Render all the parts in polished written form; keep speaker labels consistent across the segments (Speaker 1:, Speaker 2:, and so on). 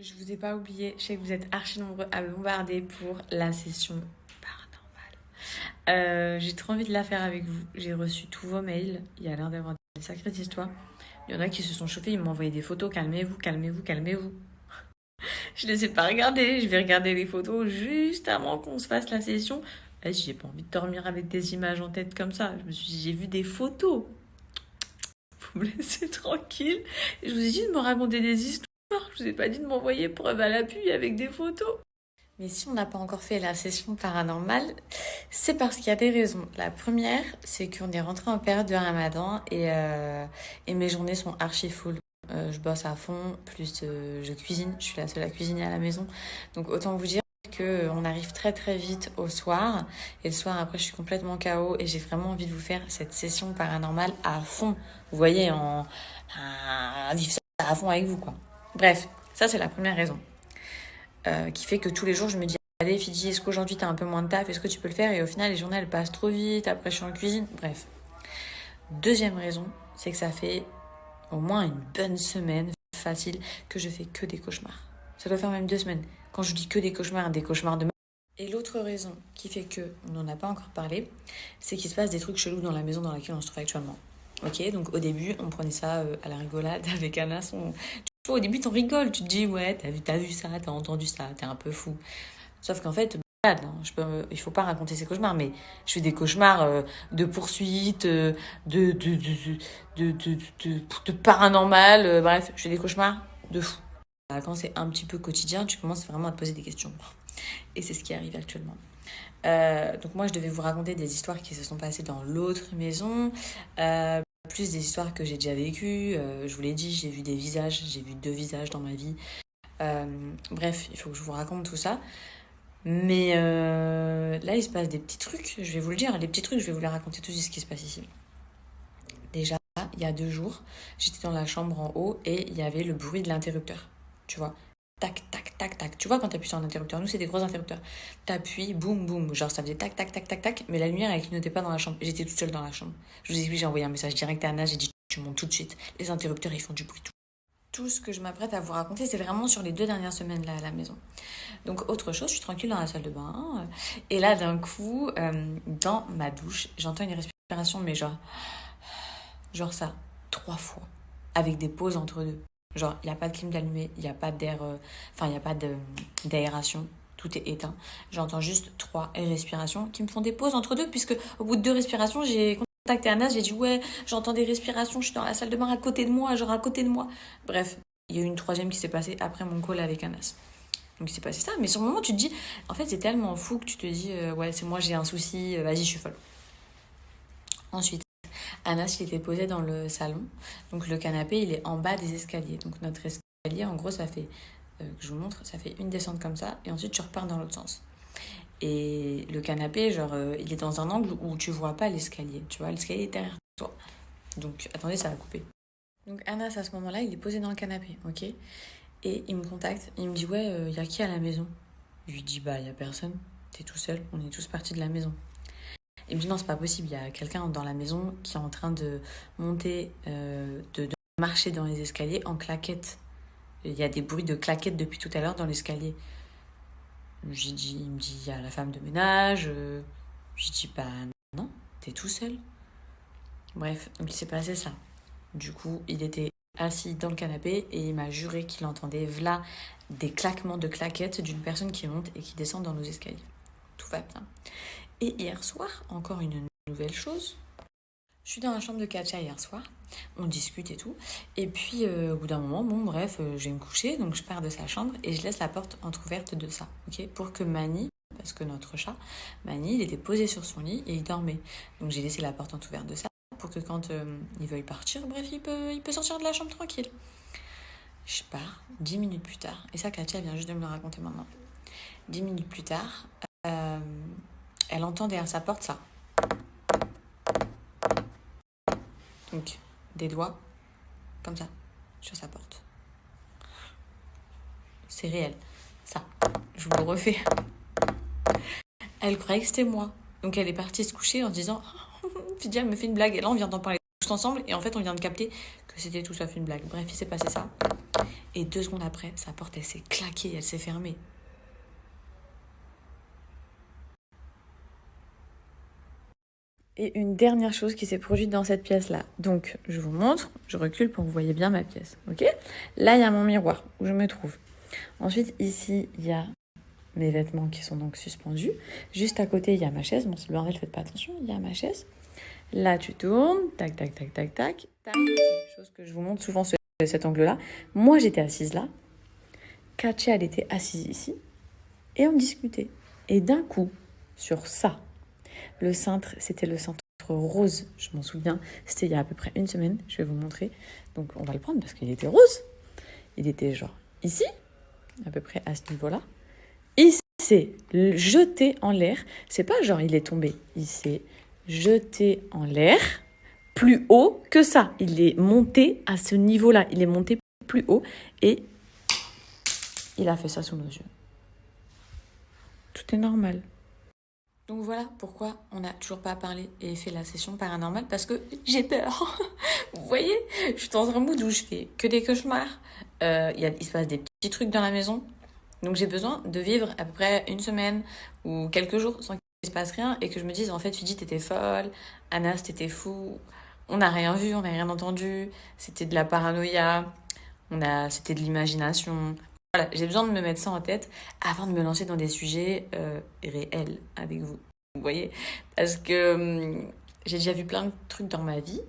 Speaker 1: Je vous ai pas oublié, je sais que vous êtes archi nombreux à me bombarder pour la session paranormale. J'ai trop envie de la faire avec vous. J'ai reçu tous vos mails. Il y a l'air d'avoir des sacrées histoires. Il y en a qui se sont chauffés, ils m'ont envoyé des photos. Calmez-vous, calmez-vous, calmez-vous. Je les ai pas regardées. Je vais regarder les photos juste avant qu'on se fasse la session. Vas-y, j'ai pas envie de dormir avec des images en tête comme ça. Je me suis dit, j'ai vu des photos. Vous me laissez tranquille. Et je vous ai dit de me raconter des histoires. Je vous ai pas dit de m'envoyer preuve à l'appui avec des photos. Mais si on n'a pas encore fait la session paranormale, c'est parce qu'il y a des raisons. La première, c'est qu'on est rentré en période de Ramadan et mes journées sont archi full. Je bosse à fond, plus je cuisine. Je suis la seule à cuisiner à la maison. Donc autant vous dire qu'on arrive très très vite au soir. Et le soir, après, je suis complètement KO et j'ai vraiment envie de vous faire cette session paranormale à fond. Vous voyez, à vivre ça à fond avec vous, quoi. Bref, ça c'est la première raison. Qui fait que tous les jours, je me dis, allez Fidji, est-ce qu'aujourd'hui t'as un peu moins de taf, est-ce que tu peux le faire? Et au final, les journées, elles passent trop vite, après je suis en cuisine, bref. Deuxième raison, c'est que ça fait au moins une bonne semaine facile que je fais que des cauchemars. Ça doit faire même 2 semaines. Quand je dis que des cauchemars de... Et l'autre raison qui fait que, on n'en a pas encore parlé, c'est qu'il se passe des trucs chelous dans la maison dans laquelle on se trouve actuellement. Ok, donc au début, on prenait ça à la rigolade avec Anna. Au début, t'en rigoles, tu te dis, ouais, t'as vu ça, t'as entendu ça, t'es un peu fou. Sauf qu'en fait, il faut pas raconter ces cauchemars, mais je fais des cauchemars de poursuites, de paranormal, bref, je fais des cauchemars de fou. Quand c'est un petit peu quotidien, tu commences vraiment à te poser des questions. Et c'est ce qui arrive actuellement. Donc moi, je devais vous raconter des histoires qui se sont passées dans l'autre maison, plus des histoires que j'ai déjà vécues. Je vous l'ai dit, j'ai vu des visages, j'ai vu 2 visages dans ma vie. Bref, il faut que je vous raconte tout ça. Mais là, il se passe des petits trucs, je vais vous le dire. Les petits trucs, je vais vous les raconter tout de suite ce qui se passe ici. Déjà, il y a 2 jours, j'étais dans la chambre en haut et il y avait le bruit de l'interrupteur. Tu vois, tac, tac, tac, tac. Tu vois quand t'appuies sur un interrupteur, nous c'est des gros interrupteurs. T'appuies, boum, boum. Genre ça faisait tac, tac, tac, tac, tac. Mais la lumière elle clignotait pas dans la chambre. J'étais toute seule dans la chambre. Je vous explique, j'ai envoyé un message direct à Anna, j'ai dit tu montes tout de suite. Les interrupteurs ils font du bruit. Tout ce que je m'apprête à vous raconter, c'est vraiment sur les 2 dernières semaines là à la maison. Donc autre chose, je suis tranquille dans la salle de bain. Et là d'un coup, dans ma douche, j'entends une respiration, mais genre ça, 3 fois. Avec des pauses entre deux. Genre, il n'y a pas de clim d'allumé, il n'y a pas d'air... Enfin, il n'y a pas d'aération. Tout est éteint. J'entends juste 3 respirations qui me font des pauses entre deux, puisque au bout de 2 respirations, j'ai contacté Anas, j'ai dit ouais, j'entends des respirations, je suis dans la salle de bain à côté de moi, genre à côté de moi. Bref, il y a eu une 3e qui s'est passée après mon call avec Anas. Donc il s'est passé ça, mais sur le moment, tu te dis, en fait, c'est tellement fou que tu te dis, ouais, c'est moi, j'ai un souci, vas-y, je suis folle. Ensuite, Anas, il était posé dans le salon. Donc le canapé, il est en bas des escaliers. Donc notre escalier, en gros, ça fait, que je vous montre, ça fait une descente comme ça. Et ensuite, tu repars dans l'autre sens. Et le canapé, genre, il est dans un angle où tu vois pas l'escalier. Tu vois, l'escalier est derrière toi. Donc, attendez, ça va couper. Donc Anas, à ce moment-là, il est posé dans le canapé, ok? Et il me contacte, il me dit, ouais, y a qui à la maison? Je lui dis, bah, y a personne. T'es tout seul, on est tous partis de la maison. Il me dit non, c'est pas possible, il y a quelqu'un dans la maison qui est en train de monter, de marcher dans les escaliers en claquettes. Il y a des bruits de claquettes depuis tout à l'heure dans l'escalier. J'ai dit, il me dit, il y a la femme de ménage. J'ai dit, bah non, t'es tout seul. Bref, donc il s'est passé ça. Du coup, il était assis dans le canapé et il m'a juré qu'il entendait v'là des claquements de claquettes d'une personne qui monte et qui descend dans nos escaliers. Tout va bien. Et hier soir, encore une nouvelle chose. Je suis dans la chambre de Katia hier soir, on discute et tout. Et puis, au bout d'un moment, bon, bref, je vais me coucher, donc je pars de sa chambre et je laisse la porte entrouverte de ça, ok? Pour que Mani, parce que notre chat, Mani, il était posé sur son lit et il dormait. Donc j'ai laissé la porte entrouverte de ça pour que quand il veuille partir, bref, il peut sortir de la chambre tranquille. Je pars 10 minutes plus tard, et ça, Katia vient juste de me le raconter maintenant. 10 minutes plus tard, elle entend derrière sa porte ça. Donc, des doigts, comme ça, sur sa porte. C'est réel. Ça, je vous le refais. Elle croyait que c'était moi. Donc, elle est partie se coucher en se disant Fidia me fait une blague. Et là, on vient d'en parler tous ensemble. Et en fait, on vient de capter que c'était tout sauf une blague. Bref, il s'est passé ça. Et 2 secondes après, sa porte, elle s'est claquée, elle s'est fermée. Et une dernière chose qui s'est produite dans cette pièce-là. Donc, je vous montre, je recule pour que vous voyez bien ma pièce. Ok ? Là, il y a mon miroir où je me trouve. Ensuite, ici, il y a mes vêtements qui sont donc suspendus. Juste à côté, il y a ma chaise. Bon, c'est le bordel, faites pas attention, il y a ma chaise. Là, tu tournes, tac, tac, tac, tac, tac. T'arrives ici, chose que je vous montre souvent sur cet angle-là. Moi, j'étais assise là. Katia, elle était assise ici. Et on discutait. Et d'un coup, sur ça, le cintre, c'était le cintre rose, je m'en souviens. C'était il y a à peu près une semaine, je vais vous montrer. Donc on va le prendre parce qu'il était rose. Il était genre ici, à peu près à ce niveau-là. Il s'est jeté en l'air. C'est pas genre il est tombé. Il s'est jeté en l'air plus haut que ça. Il est monté à ce niveau-là. Il est monté plus haut et il a fait ça sous nos yeux. Tout est normal. Donc voilà pourquoi on n'a toujours pas parlé et fait la session paranormale, parce que j'ai peur. Vous voyez, je suis dans un mood où je fais que des cauchemars. Il se passe des petits trucs dans la maison. Donc j'ai besoin de vivre à peu près une semaine ou quelques jours sans qu'il se passe rien et que je me dise en fait Fidji t'étais folle, Anas t'étais fou, on n'a rien vu, on n'a rien entendu, c'était de la paranoïa, c'était de l'imagination. Voilà, j'ai besoin de me mettre ça en tête avant de me lancer dans des sujets réels avec vous. Vous voyez ? Parce que j'ai déjà vu plein de trucs dans ma vie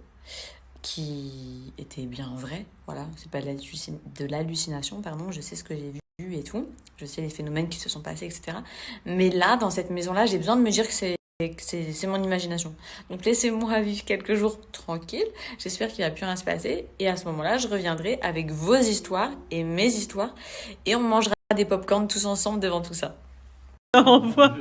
Speaker 1: qui étaient bien vrais. Voilà, c'est pas de l'hallucination, pardon. Je sais ce que j'ai vu et tout. Je sais les phénomènes qui se sont passés, etc. Mais là, dans cette maison-là, j'ai besoin de me dire que c'est mon imagination. Donc laissez-moi vivre quelques jours tranquille. J'espère qu'il va plus rien se passer. Et à ce moment-là, je reviendrai avec vos histoires et mes histoires. Et on mangera des pop-corn tous ensemble devant tout ça. Au revoir.